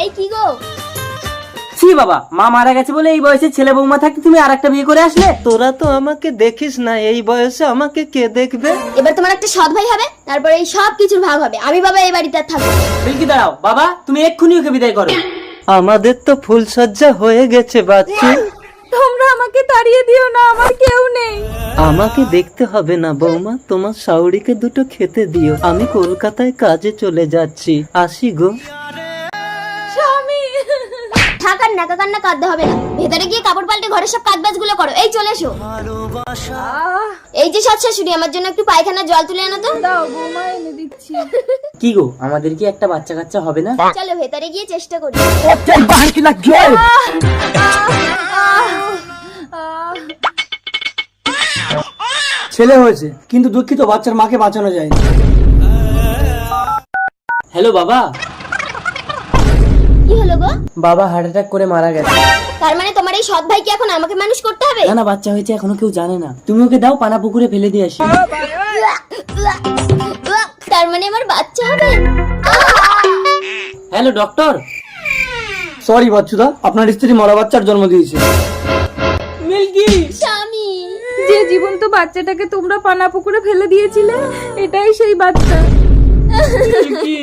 এই কি গো? ছি বাবা, মা মারা গেছে বলে এই বয়সে ছেলে বৌমা থাকতে তুমি আরেকটা বিয়ে করে আসলে। তোরা তো আমাকে দেখিস না, এই বয়সে আমাকে কে দেখবে? এবার তোমার একটা সৎ ভাই হবে, তারপরে এই সব কিছুর ভাগ হবে। আমি বাবা এই বাড়িতে আর থাকবো না। বিলকি দাঁড়াও বাবা, তুমি এক্ষুনি ওকে বিদায় করো। আমাদের তো ফুলসজ্জা হয়ে গেছে বাচ্চু। তোমরা আমাকে তাড়িয়ে দিও না, আমার কেউ নেই। আমাকে দেখতে হবে না বৌমা, তোমার শাওরিকে দুটো খেতে দিও। আমি কলকাতায় কাজে চলে যাচ্ছি, আসি গো। স্বামী, থাকার নাকা কান্না কাঁদতে হবে না। ভেতরে গিয়ে কাপড় পাল্টে ঘরের সব কাজবাজ গুলো করো। এই চলে এসো। এই যে সৎ শাশুড়ি, আমার জন্য একটু পায়খানা জল তুলে আনো তো। দাও, বৌমা এনে দিচ্ছি। কি গো, আমাদের কি একটা বাচ্চা কাচ্চা হবে না? চলো ভেতরে গিয়ে চেষ্টা করি। ছেলে হয়েছে, কিন্তু দুঃখিত বাচ্চার মাকে বাঁচানো যায়নি। হ্যালো বাবা। কি হলো গো? বাবা হার্ট অ্যাটাক করে মারা গেছে। তার মানে তোমার এই সৎ ভাই কি এখন আমাকে মানুষ করতে হবে? না না, বাচ্চা হয়েছে এখনো কেউ জানে না। তুমি ওকে দাও, পানা পুকুরে ফেলে দিয়ে আসি। তার মানে আমার বাচ্চা হবে? Hello doctor. সরি বাচ্চুদা, আপনার স্ত্রী মরা বাচ্চার জন্ম দিয়েছে। মিল্কি। স্বামী, যে জীবন্ত বাচ্চাটাকে তোমরা পানা পুকুরে ফেলে দিয়েছিলে, এটাই সেই বাচ্চা। মিল্কি।